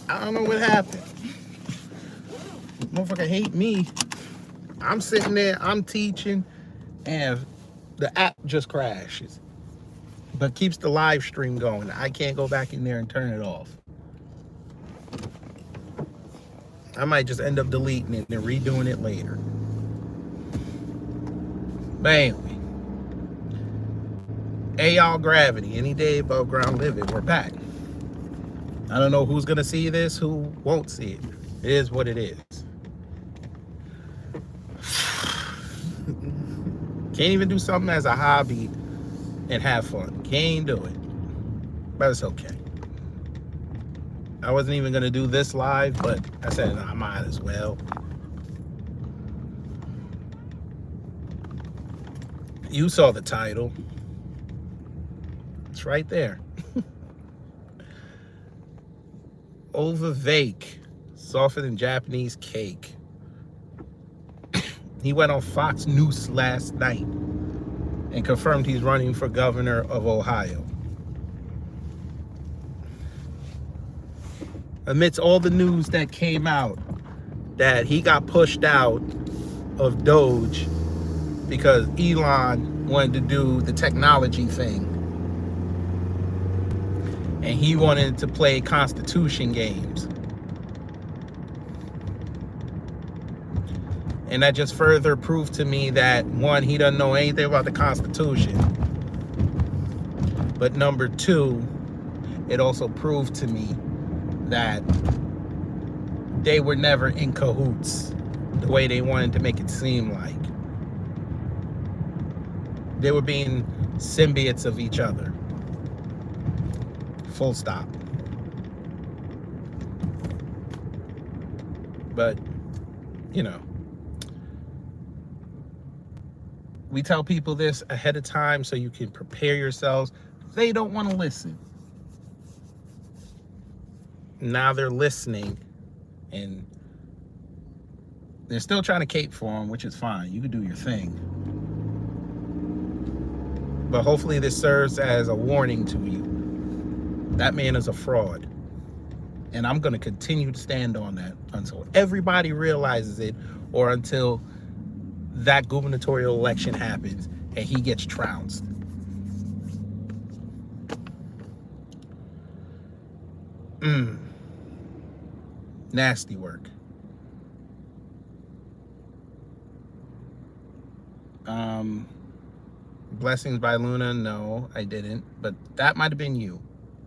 I don't know what happened. Motherfucker hate me. I'm sitting there, I'm teaching, and the app just crashes. But keeps the live stream going. I can't go back in there and turn it off. I might just end up deleting it and redoing it later. But anyway. Hey y'all, gravity. Any day above ground living. We're back. I don't know who's gonna see this, who won't see it. It is what it is. Can't even do something as a hobby and have fun. Can't do it. But it's okay. I wasn't even gonna do this live, but I said, nah, I might as well. You saw the title. It's right there. Vivek, softer than Japanese cake. He went on Fox News last night and confirmed he's running for governor of Ohio. Amidst all the news that came out that he got pushed out of Doge because Elon wanted to do the technology thing. And he wanted to play Constitution games. And that just further proved to me that, one, he doesn't know anything about the Constitution. But number two, it also proved to me that they were never in cahoots the way they wanted to make it seem like. They were being symbiotes of each other. Full stop. But, you know, we tell people this ahead of time so you can prepare yourselves. They don't want to listen. Now they're listening, and they're still trying to cape for them, which is fine. You can do your thing. But hopefully this serves as a warning to you. That man is a fraud. And I'm going to continue to stand on that until everybody realizes it, or until that gubernatorial election happens and he gets trounced. Nasty work. Blessings by Luna. No, I didn't. But that might have been you.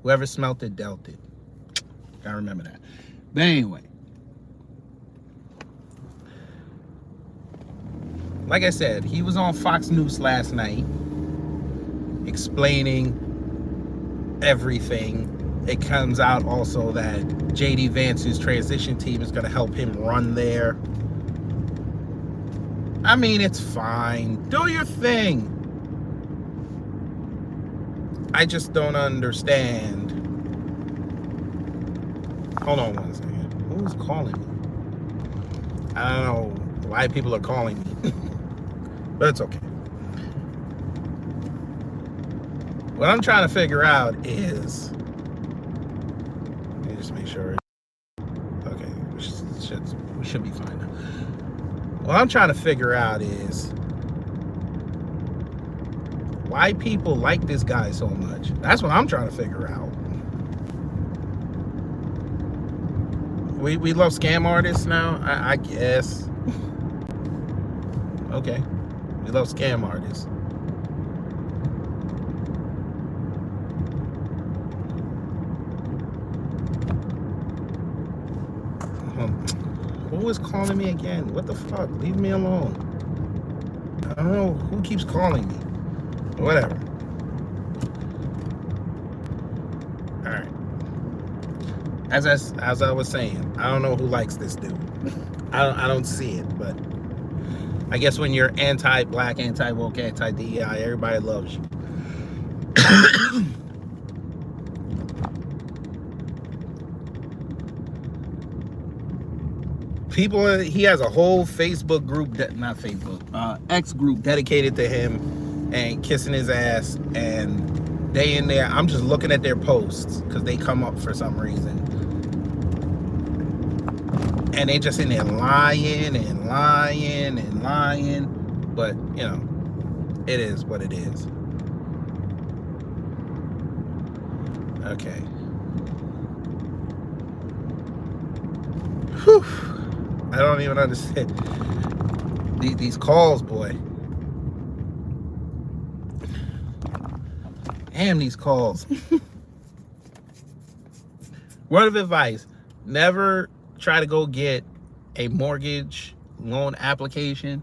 Whoever smelt it, dealt it. Gotta remember that. But anyway. Like I said, he was on Fox News last night explaining everything. It comes out also that JD Vance's transition team is going to help him run there. I mean, it's fine. Do your thing. I just don't understand. Hold on one second. Who's calling me? I don't know why people are calling me. But it's okay. What I'm trying to figure out is, let me just make sure. Okay, we should be fine now. What I'm trying to figure out is why people like this guy so much. That's what I'm trying to figure out. We love scam artists now, I guess. Okay. We love scam artists. Who is calling me again? What the fuck? Leave me alone. I don't know who keeps calling me. Whatever. All right. As I was saying, I don't know who likes this dude. I don't see it, but I guess when you're anti-black, anti-woke, anti-DEI, everybody loves you. People, he has a whole Facebook group, not Facebook, X group dedicated to him and kissing his ass, and they in there. I'm just looking at their posts because they come up for some reason. And they just in there lying and lying and lying. But, you know, it is what it is. Okay. Whew. I don't even understand these calls, boy. Damn, these calls. Word of advice: never try to go get a mortgage loan application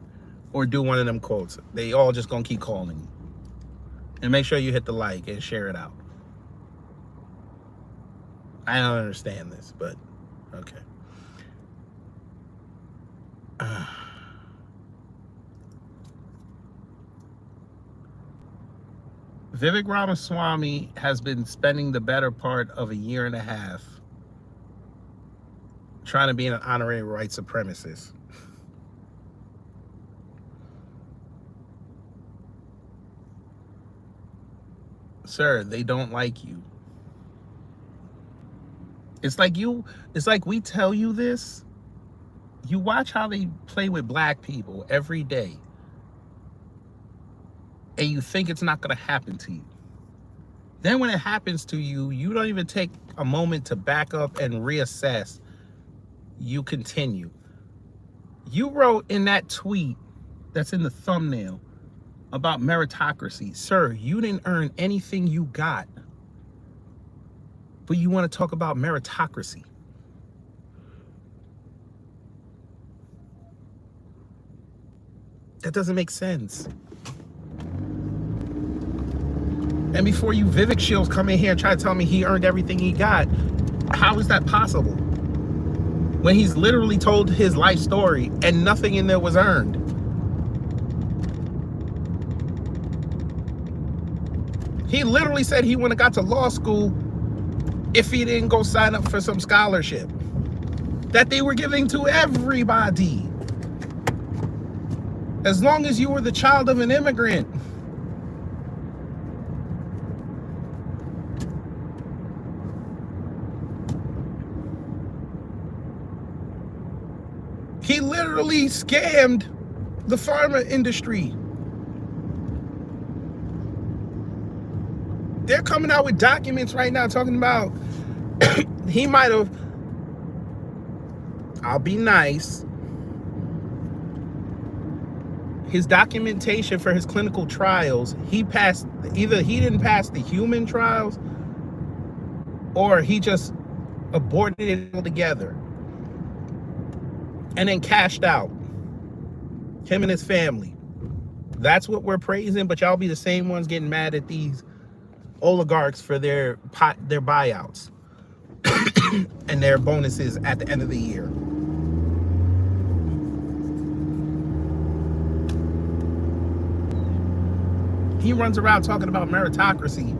or do one of them quotes. They all just gonna keep calling you. And make sure you hit the like and share it out. I don't understand this, but okay. Vivek Ramaswamy has been spending the better part of a year and a half trying to be an honorary white supremacist. Sir, they don't like you. It's like we tell you this. You watch how they play with black people every day, and you think it's not going to happen to you. Then when it happens to you, you don't even take a moment to back up and reassess. You continue. You wrote in that tweet that's in the thumbnail about meritocracy. Sir, you didn't earn anything you got, but you want to talk about meritocracy. That doesn't make sense. And before you Vivek Shields come in here and try to tell me he earned everything he got, how is that possible? When he's literally told his life story and nothing in there was earned. He literally said he wouldn't have got to law school if he didn't go sign up for some scholarship that they were giving to everybody. As long as you were the child of an immigrant. He literally scammed the pharma industry. They're coming out with documents right now talking about he might have, I'll be nice, his documentation for his clinical trials, he passed, either he didn't pass the human trials or he just aborted it altogether and then cashed out, him and his family. That's what we're praising, but y'all be the same ones getting mad at these oligarchs for their buyouts and their bonuses at the end of the year. He runs around talking about meritocracy,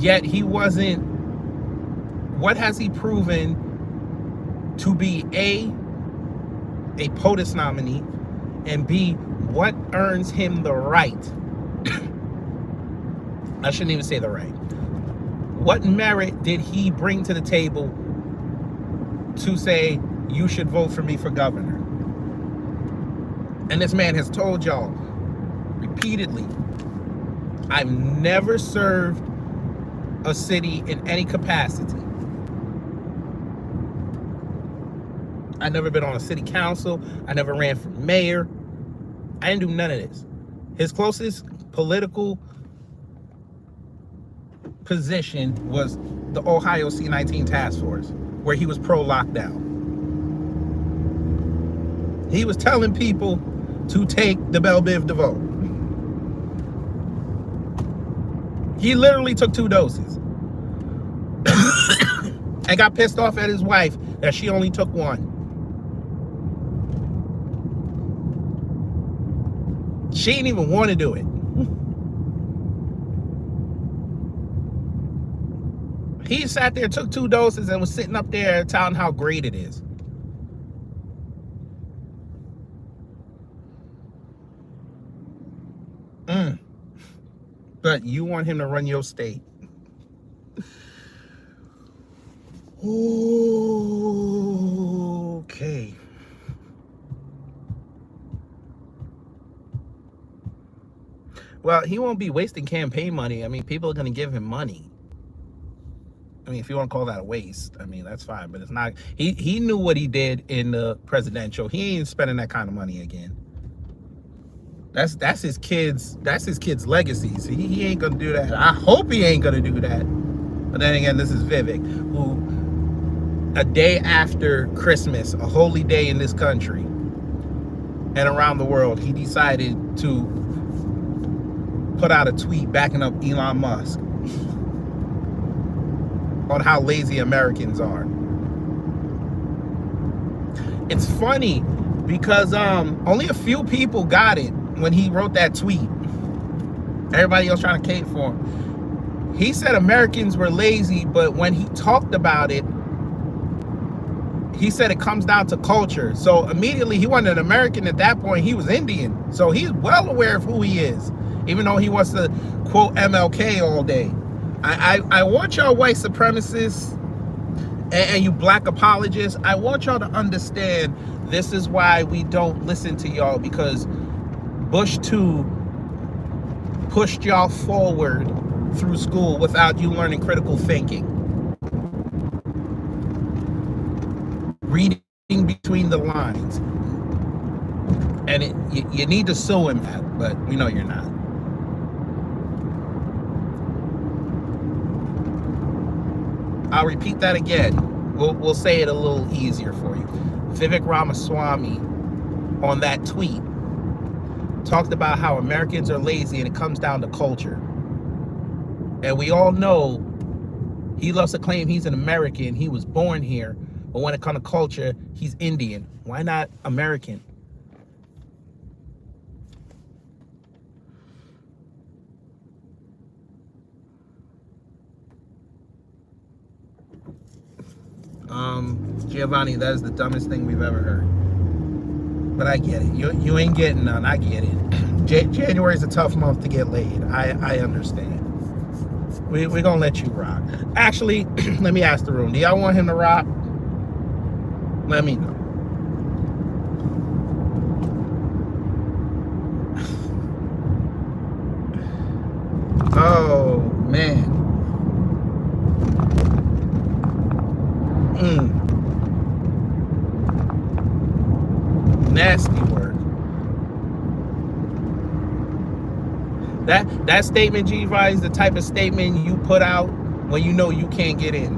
yet he wasn't. What has he proven to be A POTUS nominee, and B, what earns him the right? I shouldn't even say the right. What merit did he bring to the table to say, you should vote for me for governor? And this man has told y'all repeatedly, I've never served a city in any capacity. I've never been on a city council. I never ran for mayor. I didn't do none of this. His closest political position was the Ohio C-19 task force, where he was pro-lockdown. He was telling people to take the Bell Biv DeVoe. He literally took 2 doses and got pissed off at his wife that she only took 1. She didn't even want to do it. He sat there, took 2 doses, and was sitting up there telling how great it is. But you want him to run your state. Okay. Well, he won't be wasting campaign money. I mean, people are going to give him money. I mean, if you want to call that a waste, I mean, that's fine. But it's not. He knew what he did in the presidential. He ain't spending that kind of money again. That's his kids. That's his kids' legacies. He ain't gonna do that. I hope he ain't gonna do that. But then again, this is Vivek, who a day after Christmas, a holy day in this country and around the world, he decided to put out a tweet backing up Elon Musk on how lazy Americans are. It's funny because only a few people got it when he wrote that tweet. Everybody else trying to cater for him. He said Americans were lazy, but when he talked about it, he said it comes down to culture. So immediately he wasn't an American at that point. He was Indian. So he's well aware of who he is, even though he wants to quote MLK all day. I want y'all white supremacists and you black apologists, I want y'all to understand this is why we don't listen to y'all, because Bush 2 pushed y'all forward through school without you learning critical thinking. Reading between the lines. And you need to sue him that, but we know you're not. I'll repeat that again. We'll say it a little easier for you. Vivek Ramaswamy on that tweet talked about how Americans are lazy and it comes down to culture. And we all know he loves to claim he's an American. He was born here. But when it comes to culture, he's Indian. Why not American? Giovanni, that is the dumbest thing we've ever heard. But I get it. You ain't getting none. I get it. January is a tough month to get laid. I understand. We're going to let you rock. Actually, let me ask the room. Do y'all want him to rock? Let me know. Oh, man. Nasty word. That statement, G-Vi, is the type of statement you put out when you know you can't get in.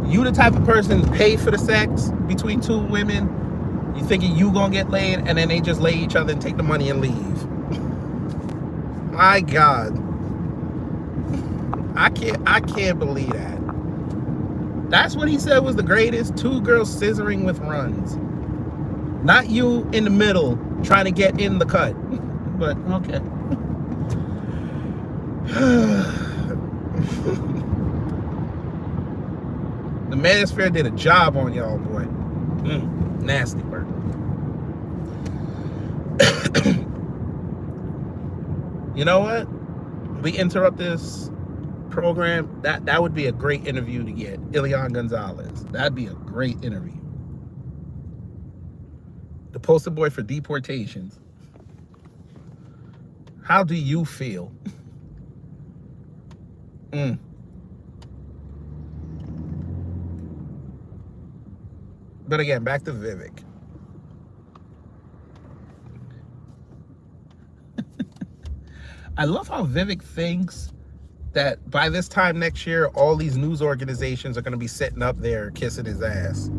You the type of person to pay for the sex between two women, you thinking you gonna get laid, and then they just lay each other and take the money and leave. My God. I can't believe that. That's what he said was the greatest. Two girls scissoring with runs. Not you in the middle trying to get in the cut. But okay. The manosphere did a job on y'all, boy. Nasty work. You know what? We interrupt this program. That would be a great interview to get. Ileana Gonzalez. That'd be a great interview. The poster boy for deportations. How do you feel? But again, back to Vivek. I love how Vivek thinks that by this time next year, all these news organizations are going to be sitting up there kissing his ass,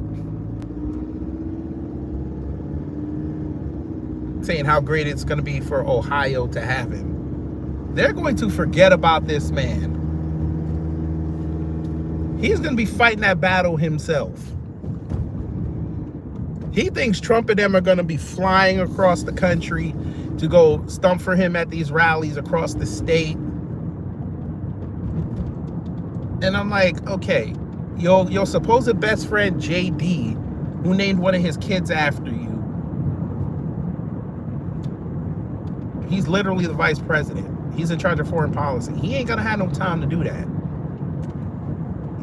saying how great it's going to be for Ohio to have him. They're going to forget about this man. He's going to be fighting that battle himself. He thinks Trump and them are going to be flying across the country to go stump for him at these rallies across the state. And I'm like, okay, your supposed best friend, JD, who named one of his kids after you, he's literally the vice president. He's in charge of foreign policy. He ain't gonna have no time to do that.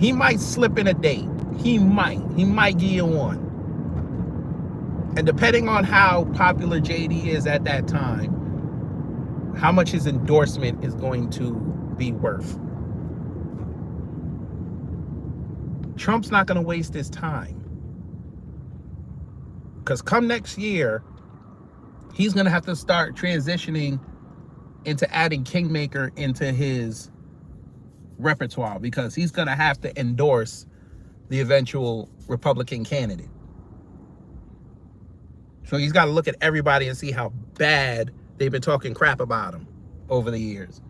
He might slip in a date. He might give you one. And depending on how popular JD is at that time, how much his endorsement is going to be worth. Trump's not going to waste his time. Because come next year, he's going to have to start transitioning into adding Kingmaker into his repertoire, because he's going to have to endorse the eventual Republican candidate. So he's got to look at everybody and see how bad they've been talking crap about him over the years,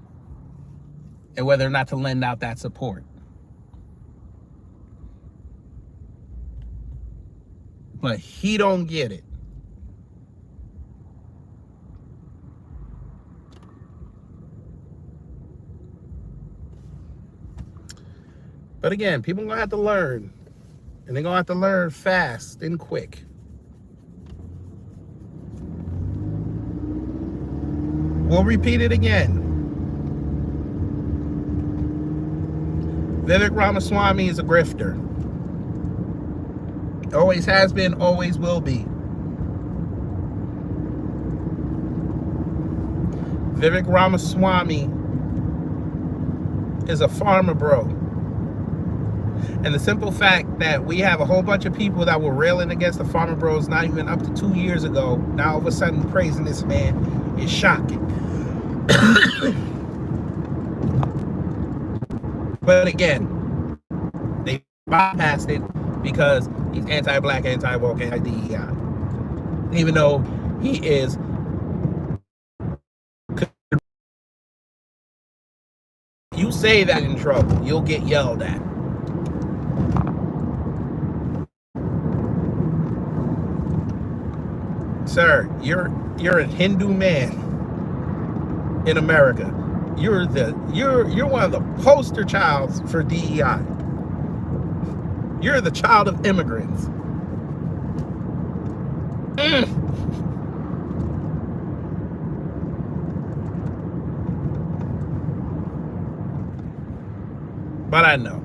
and whether or not to lend out that support. But he don't get it. But again, people are going to have to learn. And they're going to have to learn fast and quick. We'll repeat it again. Vivek Ramaswamy is a grifter. Always has been, always will be. Vivek Ramaswamy is a farmer bro. And the simple fact that we have a whole bunch of people that were railing against the farmer bros not even up to 2 years ago, now all of a sudden praising this man, is shocking. But again, they bypassed it because he's anti-black, anti-woke, anti-DEI. Even though he is. You say that in trouble, you'll get yelled at. Sir, you're a Hindu man in America. You're one of the poster childs for DEI. You're the child of immigrants. But I know.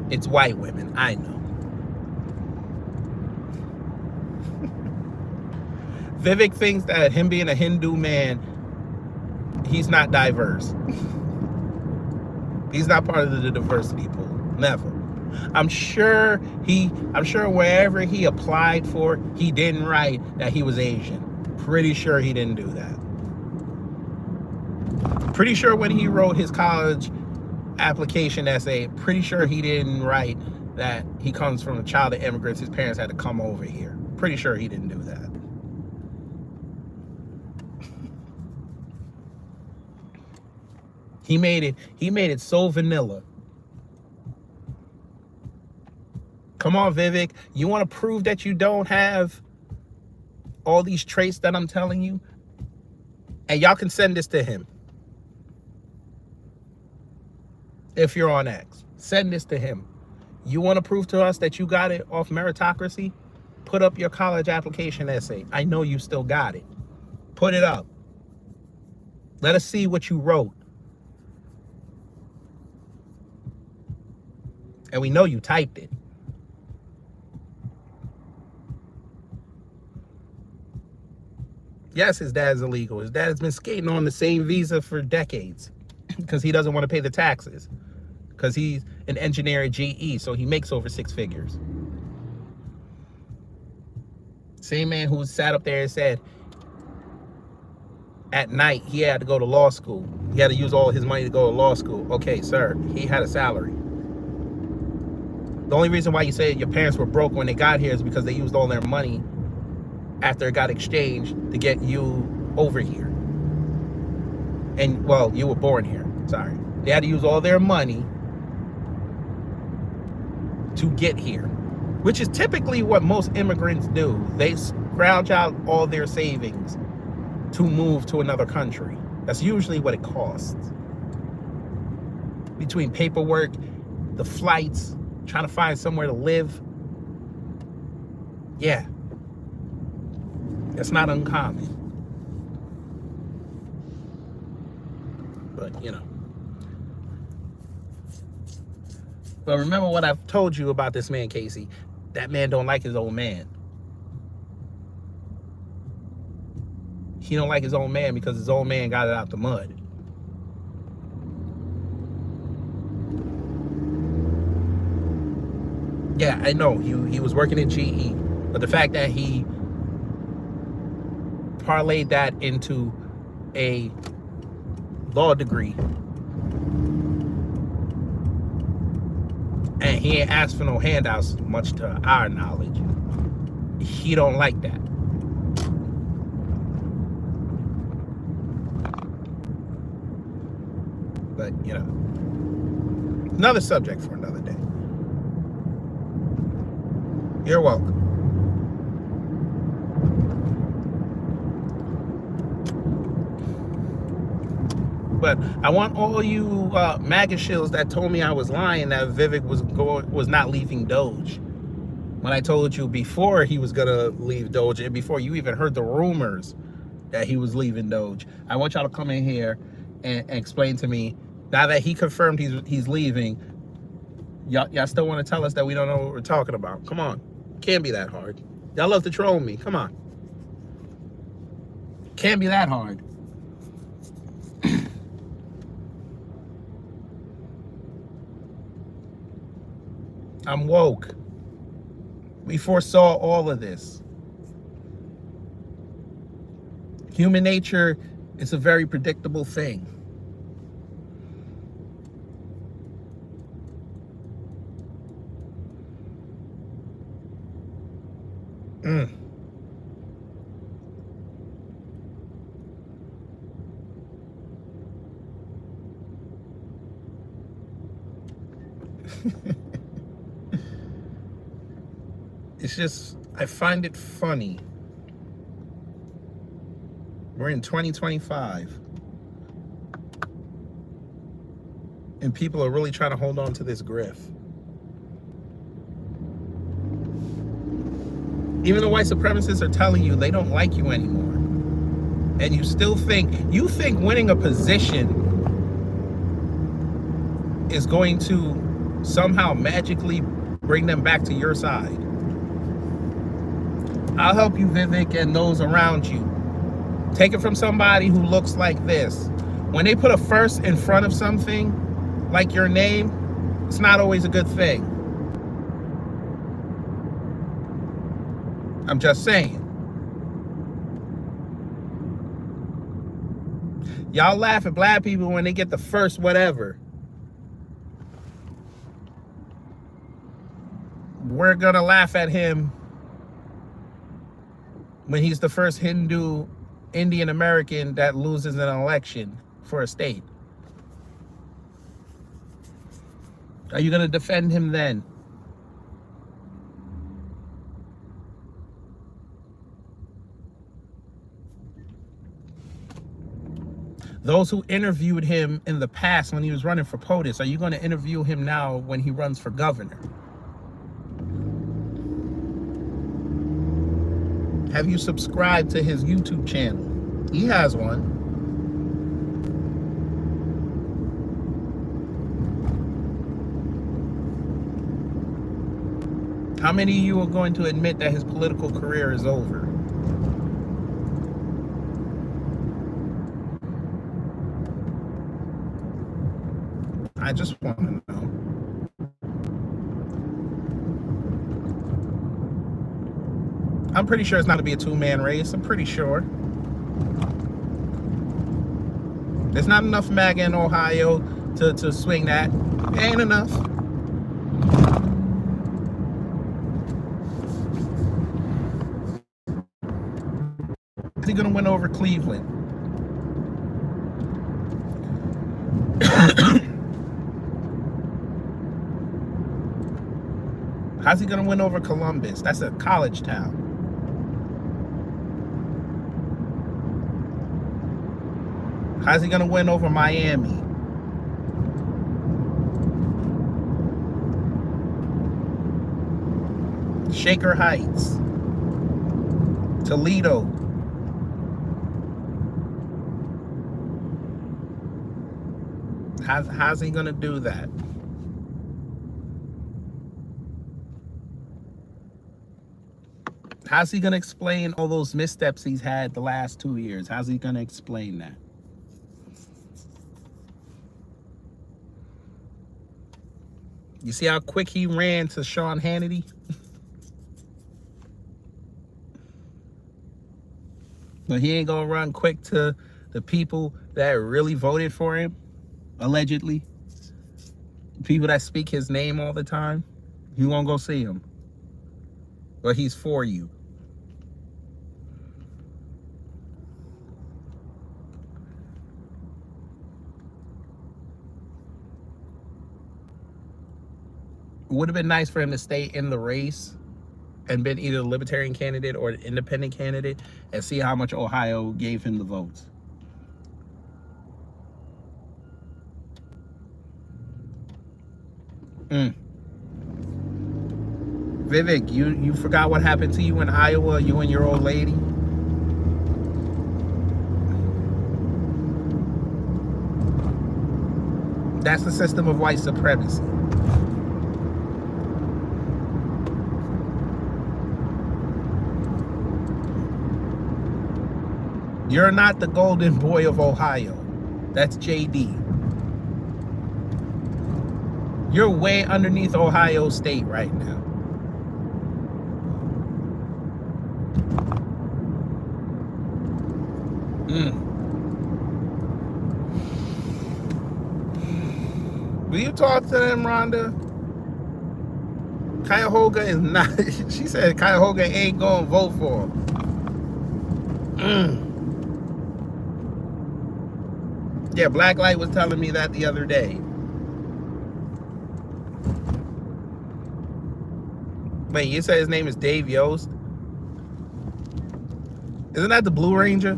It's white women. I know. Vivek thinks that him being a Hindu man, he's not diverse. He's not part of the diversity pool. Never. I'm sure wherever he applied for, he didn't write that he was Asian. Pretty sure he didn't do that. Pretty sure when he wrote his college application essay, pretty sure he didn't write that he comes from a child of immigrants. His parents had to come over here. Pretty sure he didn't do that. He made it so vanilla. Come on, Vivek. You want to prove that you don't have all these traits that I'm telling you? And y'all can send this to him. If you're on X, send this to him. You want to prove to us that you got it off Meritocracy? Put up your college application essay. I know you still got it. Put it up. Let us see what you wrote. And we know you typed it. Yes, his dad's illegal. His dad has been skating on the same visa for decades because he doesn't want to pay the taxes, because he's an engineer at GE, so he makes over 6 figures. Same man who sat up there and said at night he had to go to law school. He had to use all his money to go to law school. Okay, sir, he had a salary. The only reason why you say your parents were broke when they got here is because they used all their money after it got exchanged to get you over here. And, well, you were born here. Sorry. They had to use all their money to get here, which is typically what most immigrants do. They scrounge out all their savings to move to another country. That's usually what it costs. Between paperwork, the flights, trying to find somewhere to live. Yeah. It's not uncommon. But, you know. But remember what I've told you about this man, Casey. That man don't like his own man. He don't like his own man because his own man got it out the mud. Yeah, I know he was working in GE, but the fact that he parlayed that into a law degree and he ain't asked for no handouts, much to our knowledge, he don't like that. But you know, another subject for another day. You're welcome. But I want all you MAGA shills that told me I was lying that Vivek was not leaving Doge. When I told you before he was gonna leave Doge, and before you even heard the rumors that he was leaving Doge, I want y'all to come in here and explain to me, now that he confirmed he's leaving, y'all still want to tell us that we don't know what we're talking about? Come on, can't be that hard. Y'all love to troll me. Come on, can't be that hard. I'm woke. We foresaw all of this. Human nature is a very predictable thing. It's just, I find it funny. We're in 2025. And people are really trying to hold on to this grift. Even the white supremacists are telling you they don't like you anymore. And you still think winning a position is going to somehow magically bring them back to your side. I'll help you, Vivek, and those around you. Take it from somebody who looks like this. When they put a first in front of something, like your name, it's not always a good thing. I'm just saying. Y'all laugh at black people when they get the first whatever. We're gonna laugh at him when he's the first Hindu Indian American that loses an election for a state. Are you going to defend him then? Those who interviewed him in the past when he was running for POTUS, are you going to interview him now when he runs for governor? Have you subscribed to his YouTube channel? He has one. How many of you are going to admit that his political career is over? I just want to know. I'm pretty sure it's not to be a two-man race. I'm pretty sure. There's not enough MAGA in Ohio to swing that. It ain't enough. Is he going to win over Cleveland? How's he going to win over Columbus? That's a college town. How's he going to win over Miami? Shaker Heights. Toledo. How's he going to do that? How's he going to explain all those missteps he's had the last 2 years? How's he going to explain that? You see how quick he ran to Sean Hannity? But he ain't going to run quick to the people that really voted for him, allegedly. People that speak his name all the time. You won't go see him. But he's for you. It would have been nice for him to stay in the race and been either a libertarian candidate or an independent candidate and see how much Ohio gave him the votes. Vivek, you forgot what happened to you in Iowa, you and your old lady? That's the system of white supremacy. You're not the golden boy of Ohio. That's JD. You're way underneath Ohio State right now. Will you talk to them, Rhonda? Cuyahoga is not. She said Cuyahoga ain't gonna vote for him. Yeah, Blacklight was telling me that the other day. Wait, you said his name is Dave Yost? Isn't that the Blue Ranger?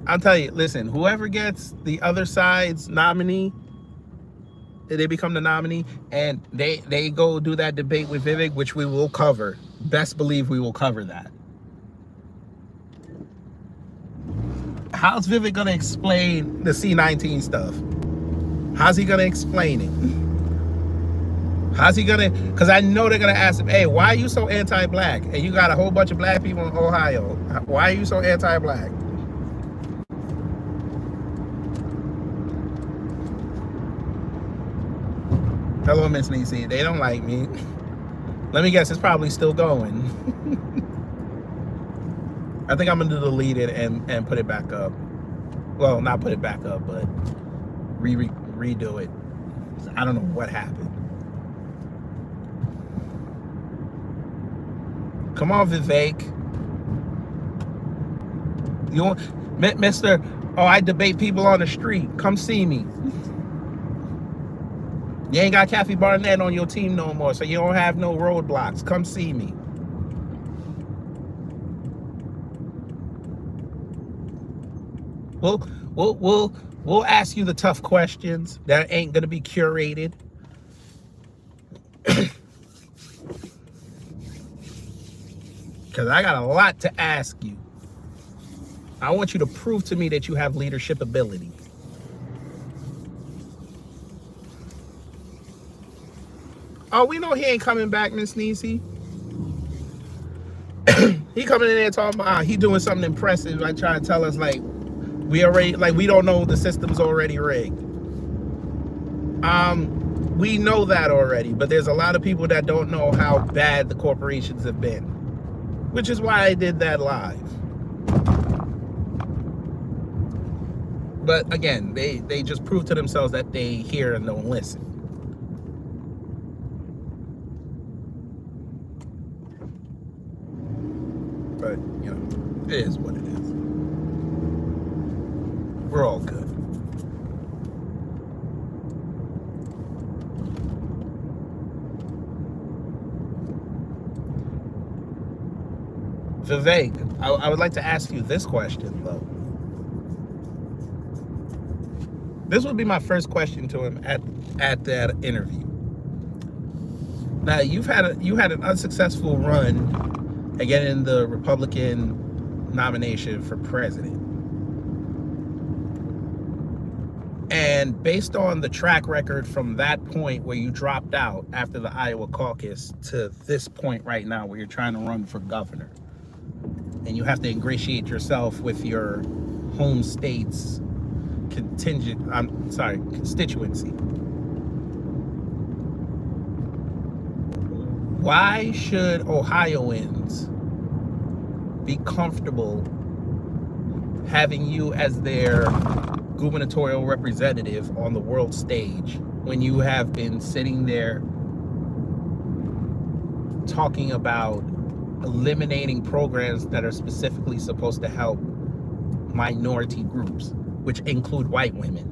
I'll tell you, listen, whoever gets the other side's nominee, they become the nominee, and they go do that debate with Vivek, which we will cover. Best believe we will cover that. How's Vivek going to explain the C-19 stuff? How's he going to explain it? How's he going to, because I know they're going to ask him, hey, why are you so anti-black? And you got a whole bunch of black people in Ohio. Why are you so anti-black? Hello, Miss Niecy. They don't like me. Let me guess, it's probably still going. I think I'm going to delete it and put it back up. Well, not put it back up, but redo it. I don't know what happened. Come on, Vivek. You want, Mr. Oh, I debate people on the street. Come see me. You ain't got Kathy Barnett on your team no more, so you don't have no roadblocks. Come see me. We'll ask you the tough questions that ain't gonna be curated. Because I got a lot to ask you. I want you to prove to me that you have leadership ability. Oh, we know he ain't coming back, Miss Niecy. He coming in there talking about he doing something impressive, like trying to tell us like we don't know the system's already rigged. We know that already, but there's a lot of people that don't know how bad the corporations have been, which is why I did that live. But again, they just prove to themselves that they hear and don't listen. But, you know, it is what it is. We're all good. Vivek, I would like to ask you this question, though. This would be my first question to him at that interview. Now, you had an unsuccessful run again in the Republican nomination for president. And based on the track record from that point where you dropped out after the Iowa caucus to this point right now where you're trying to run for governor, and you have to ingratiate yourself with your home state's constituency. Why should Ohioans be comfortable having you as their gubernatorial representative on the world stage when you have been sitting there talking about eliminating programs that are specifically supposed to help minority groups, which include white women?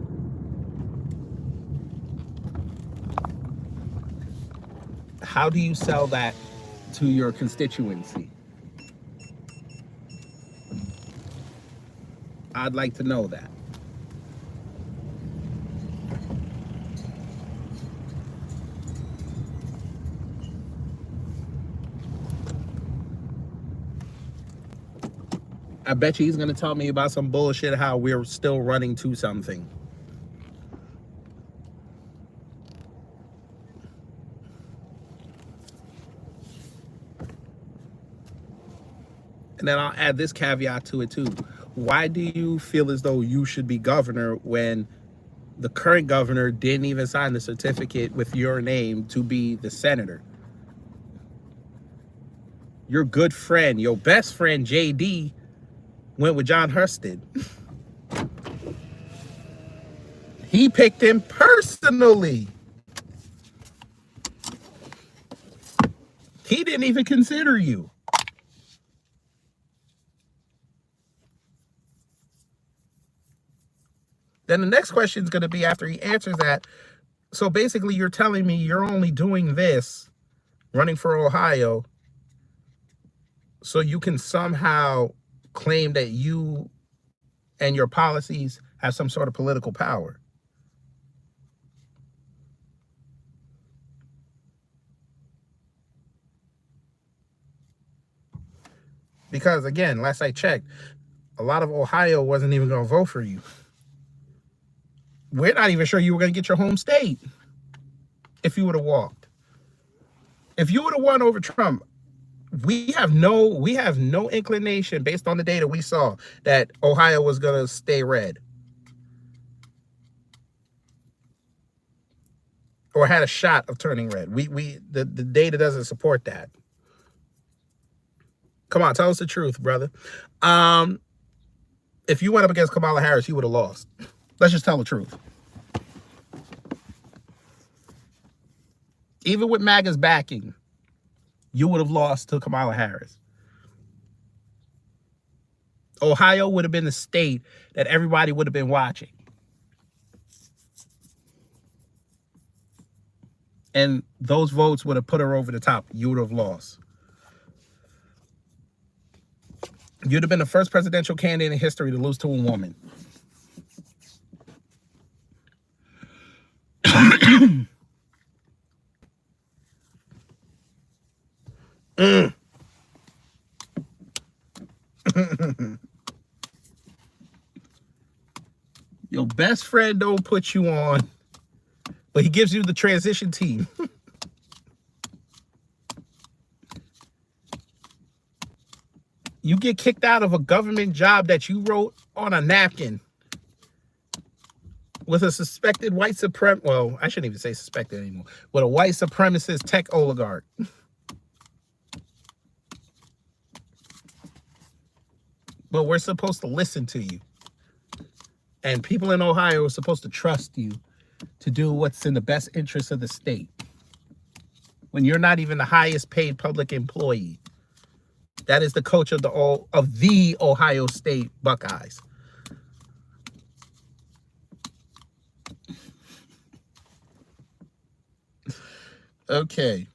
How do you sell that to your constituency? I'd like to know that. I bet you he's going to tell me about some bullshit how we're still running to something. And then I'll add this caveat to it too. Why do you feel as though you should be governor when the current governor didn't even sign the certificate with your name to be the senator? Your good friend, your best friend, JD, went with John Husted. He picked him personally. He didn't even consider you. Then the next question is going to be, after he answers that, so basically you're telling me you're only doing this, running for Ohio, so you can somehow claim that you and your policies have some sort of political power. Because again, last I checked, a lot of Ohio wasn't even going to vote for you. We're not even sure you were going to get your home state if you would have walked. If you would have won over Trump, we have no inclination based on the data we saw that Ohio was going to stay red or had a shot of turning red. The data doesn't support that. Come on, tell us the truth, brother. If you went up against Kamala Harris, you would have lost. Let's just tell the truth. Even with MAGA's backing, you would have lost to Kamala Harris. Ohio would have been the state that everybody would have been watching. And those votes would have put her over the top. You would have lost. You'd have been the first presidential candidate in history to lose to a woman. Your best friend don't put you on, but he gives you the transition team. You get kicked out of a government job that you wrote on a napkin with a suspected white supremacist, well, I shouldn't even say suspected anymore, with a white supremacist tech oligarch. But we're supposed to listen to you. And people in Ohio are supposed to trust you to do what's in the best interest of the state. When you're not even the highest paid public employee. That is the coach of the Ohio State Buckeyes. Okay.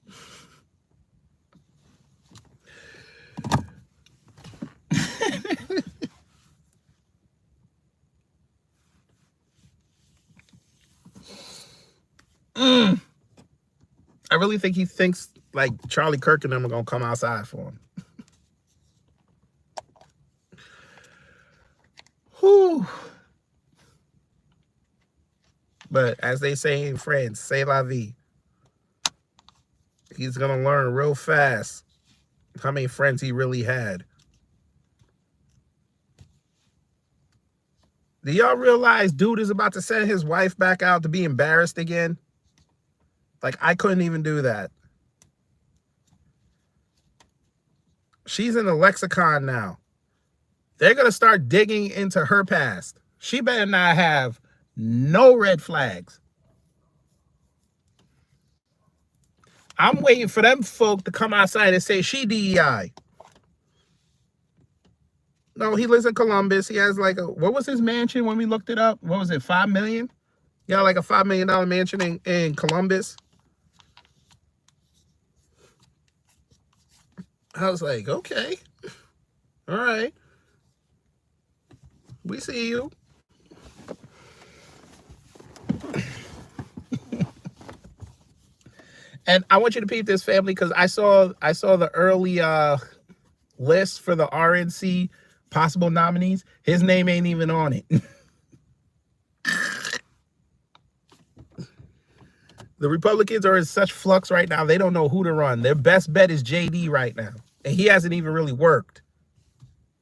I really think he thinks like Charlie Kirk and them are going to come outside for him. Whew. But as they say in France, c'est la vie. He's going to learn real fast how many friends he really had. Do y'all realize dude is about to send his wife back out to be embarrassed again? Like, I couldn't even do that. She's in the lexicon now. They're going to start digging into her past. She better not have no red flags. I'm waiting for them folk to come outside and say she DEI. No, he lives in Columbus. He has like what was his mansion when we looked it up? What was it, $5 million? Yeah, like a $5 million mansion in Columbus. I was like, okay. All right. We see you. And I want you to peep this, family, because I saw the early list for the RNC possible nominees. His name ain't even on it. The Republicans are in such flux right now. They don't know who to run. Their best bet is JD right now. And he hasn't even really worked.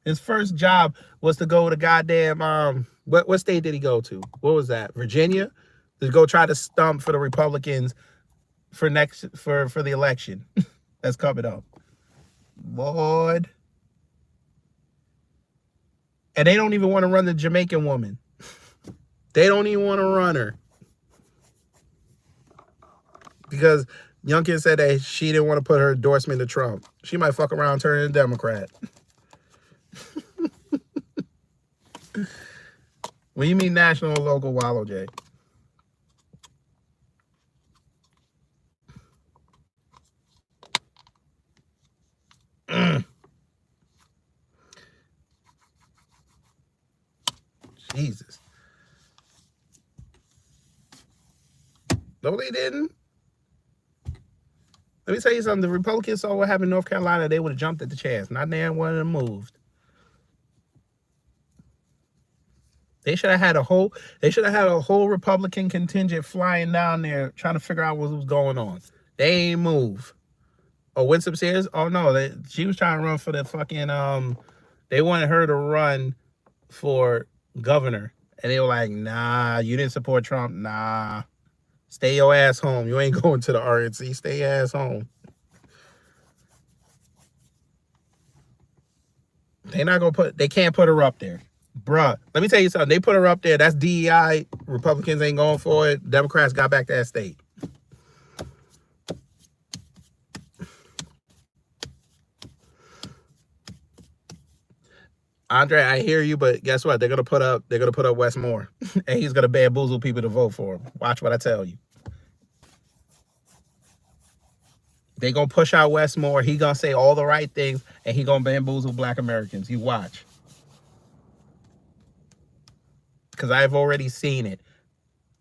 His first job was to go to goddamn, what state did he go to? What was that? Virginia? To go try to stump for the Republicans for the election that's coming up. Lord. And they don't even want to run the Jamaican woman. They don't even want to run her. Because Youngkin said that she didn't want to put her endorsement to Trump. She might fuck around turning a Democrat. When you mean national or local, Wallow J? Jesus. No, they didn't. Let me tell you something. The Republicans saw what happened in North Carolina. They would have jumped at the chance. Not there, one of them moved. They should have had a whole Republican contingent flying down there trying to figure out what was going on. They ain't move. Oh, Winsome Sears? Oh no, she was trying to run for the fucking they wanted her to run for governor. And they were like, nah, you didn't support Trump. Nah. Stay your ass home. You ain't going to the RNC. Stay your ass home. They can't put her up there. Bruh, let me tell you something. They put her up there. That's DEI. Republicans ain't going for it. Democrats got back that state. Andre, I hear you, but guess what? They're gonna put up Wes Moore. And he's gonna bamboozle people to vote for him. Watch what I tell you. They gonna push out Wes Moore. He gonna say all the right things, and he gonna bamboozle Black Americans. You watch. Because I've already seen it.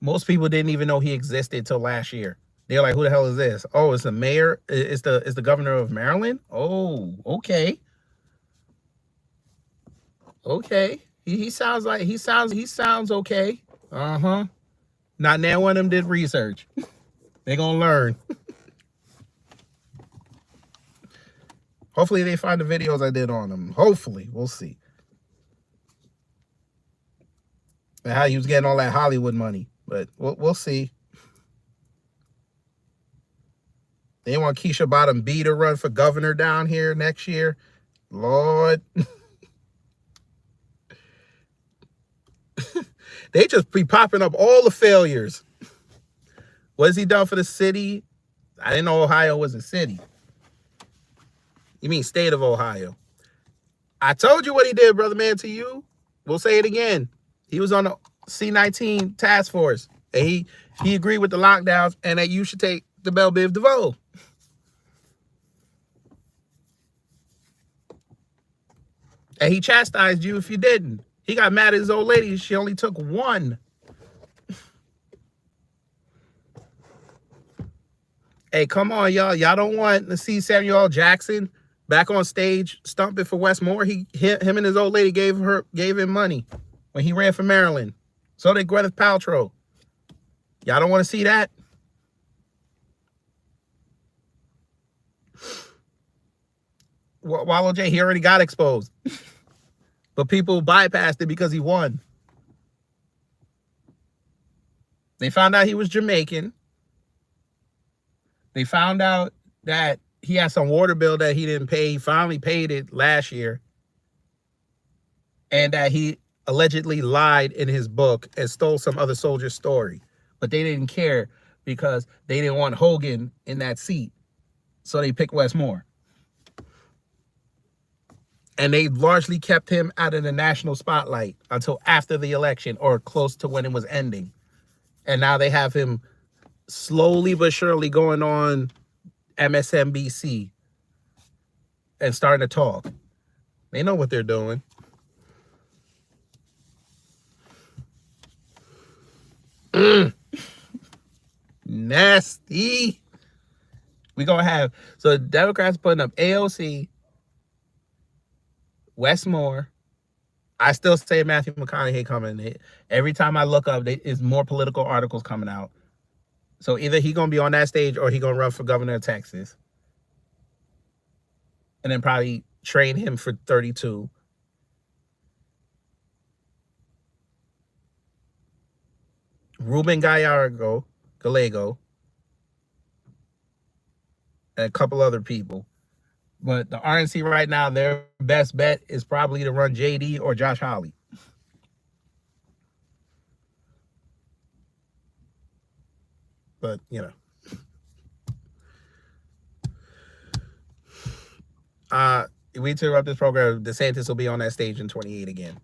Most people didn't even know he existed till last year. They're like, who the hell is this? Oh, it's the mayor. It's the governor of Maryland. Oh, okay. Okay. He sounds okay. Uh-huh. Not now one of them did research. They're gonna learn. Hopefully they find the videos I did on them. Hopefully. We'll see. And how he was getting all that Hollywood money. But we'll see. They want Keisha Bottom B to run for governor down here next year. Lord. They just be popping up all the failures. What has he done for the city? I didn't know Ohio was a city. You mean state of Ohio? I told you what he did, brother man, to you. We'll say it again. He was on the C-19 task force. And he agreed with the lockdowns and that you should take the Belle Biv DeVoe. And he chastised you if you didn't. He got mad at his old lady. She only took one. Hey, come on, y'all. Y'all don't want to see Samuel L. Jackson back on stage stumping for Wes Moore. Him and his old lady gave him money. when he ran for Maryland. So did Gwyneth Paltrow. Y'all don't want to see that? Wallow J, he already got exposed. But people bypassed it because he won. They found out he was Jamaican. They found out that he had some water bill that he didn't pay. He finally paid it last year. And that he allegedly lied in his book and stole some other soldier's story. But they didn't care because they didn't want Hogan in that seat. So they picked Wes Moore. And they largely kept him out of the national spotlight until after the election or close to when it was ending. And now they have him slowly but surely going on MSNBC and starting to talk. They know what they're doing. Nasty. We gonna have, so Democrats putting up AOC, Wes Moore. I still say Matthew McConaughey coming. Every time I look up, there's more political articles coming out. So either he gonna be on that stage or he gonna run for governor of Texas, and then probably train him for 32. Ruben Gallego, and a couple other people. But the RNC right now, their best bet is probably to run JD or Josh Hawley. But, you know. If we interrupt this program, DeSantis will be on that stage in 28 again.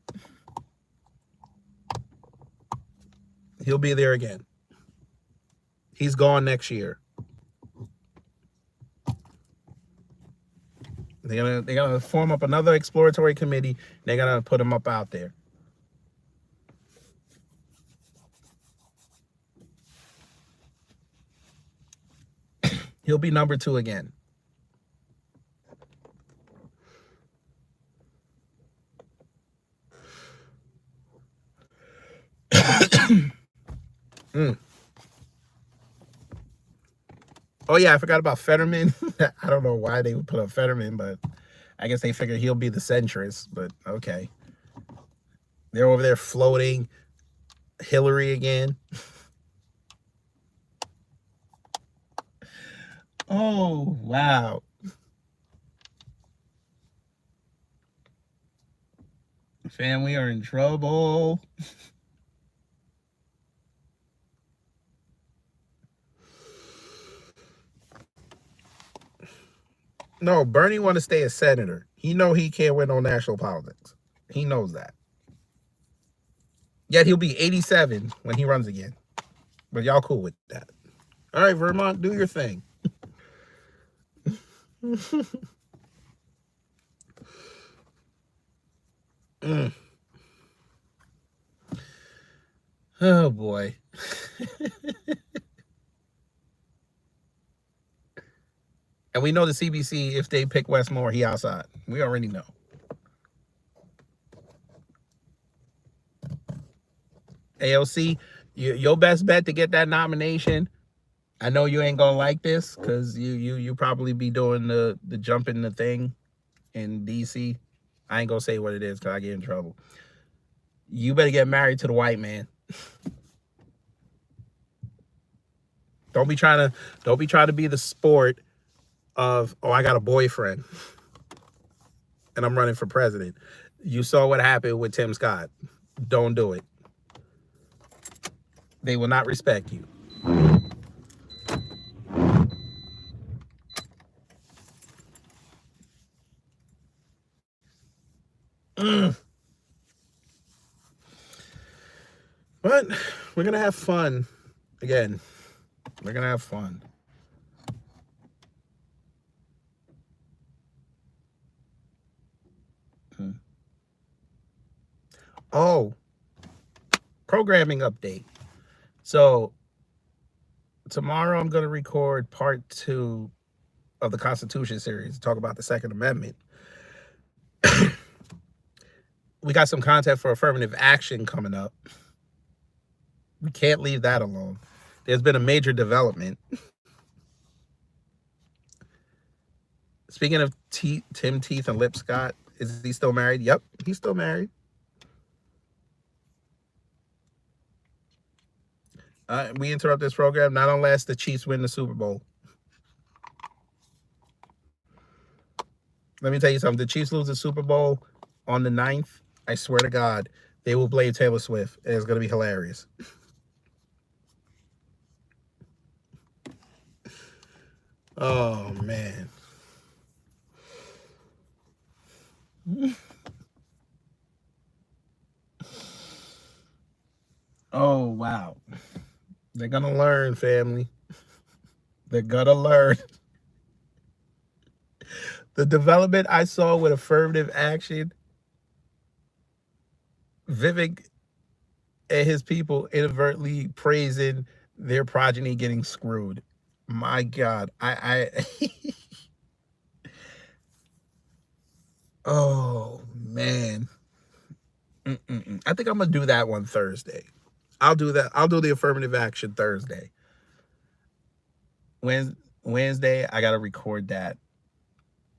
He'll be there again. He's gone next year. They're gonna form up another exploratory committee. They're gonna put him up out there. He'll be number 2 again. Oh yeah, I forgot about Fetterman. I don't know why they would put up Fetterman, but I guess they figured he'll be the centrist, but okay. They're over there floating Hillary again. Oh, wow. Family are in trouble. No, Bernie want to stay a senator. He know he can't win on national politics. He knows that. Yet he'll be 87 when he runs again. But y'all cool with that. All right, Vermont, do your thing. Oh, boy. And we know the CBC, if they pick Wes Moore, he outside. We already know. AOC, your best bet to get that nomination. I know you ain't gonna like this because you probably be doing the jumping the thing in DC. I ain't gonna say what it is because I get in trouble. You better get married to the white man. Don't be trying to be the sport of, oh, I got a boyfriend and I'm running for president. You saw what happened with Tim Scott. Don't do it. They will not respect you. But we're going to have fun. Again, we're going to have fun. Oh, programming update. So tomorrow I'm going to record part 2 of the Constitution series, talk about the Second Amendment. We got some content for affirmative action coming up. We can't leave that alone. There's been a major development. Speaking of Tim Teeth and Lip Scott, is he still married? Yep, he's still married. We interrupt this program not unless the Chiefs win the Super Bowl. Let me tell you something. The Chiefs lose the Super Bowl on the 9th. I swear to God, they will blame Taylor Swift. And it's going to be hilarious. Oh, man. Oh, wow. They're going to learn, family. They're going to learn. The development I saw with affirmative action, Vivek and his people inadvertently praising their progeny getting screwed. My God. Oh, man. I think I'm going to do that one Thursday. I'll do that. I'll do the affirmative action Thursday. Wednesday, I got to record that.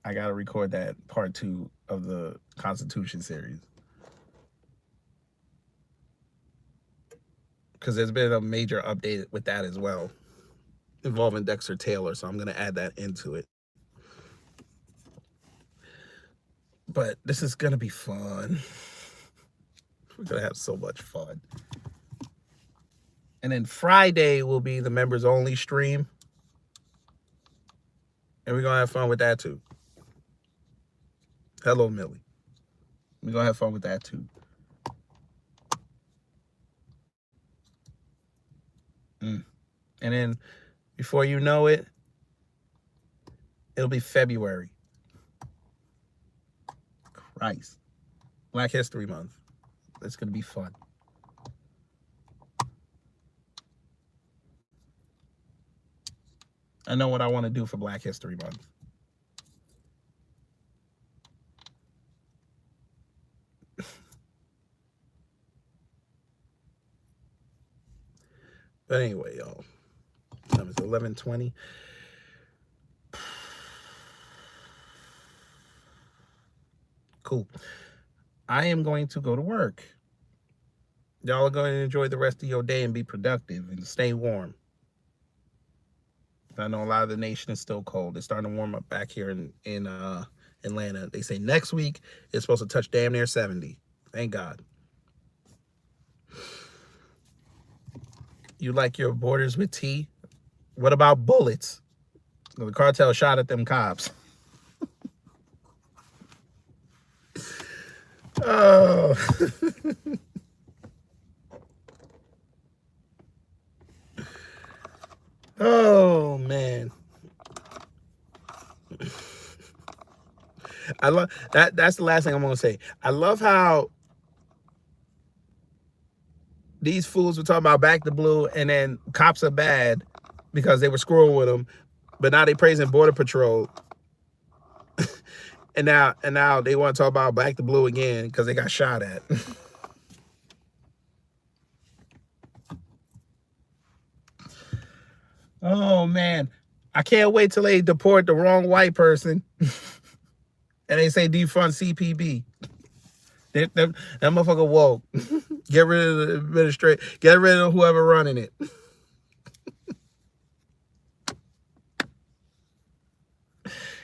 I got to record that part 2 of the Constitution series. Because there's been a major update with that as well, involving Dexter Taylor. So I'm going to add that into it. But this is going to be fun. We're going to have so much fun. And then Friday will be the members only stream. And we're going to have fun with that too. Hello, Millie. We're going to have fun with that too. And then before you know it, it'll be February. Christ. Black History Month. It's going to be fun. I know what I want to do for Black History Month. But anyway, y'all. Time is 11:20. Cool. I am going to go to work. Y'all are going to enjoy the rest of your day and be productive and stay warm. I know a lot of the nation is still cold. It's starting to warm up back here in Atlanta. They say next week it's supposed to touch damn near 70. Thank God. You like your borders with tea? What about bullets? The cartel shot at them cops. Oh. Oh, man. I love that. That's the last thing I'm going to say. I love how these fools were talking about back the blue and then cops are bad because they were screwing with them. But now they praising Border Patrol. and now they want to talk about back the blue again because they got shot at. Oh, man. I can't wait till they deport the wrong white person. And they say defund CPB. That motherfucker woke. Get rid of the administration. Get rid of whoever running it.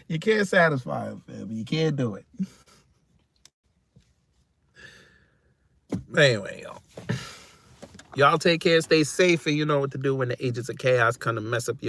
You can't satisfy them, family. You can't do it. Anyway, y'all take care, stay safe, and you know what to do when the agents of chaos come to mess up your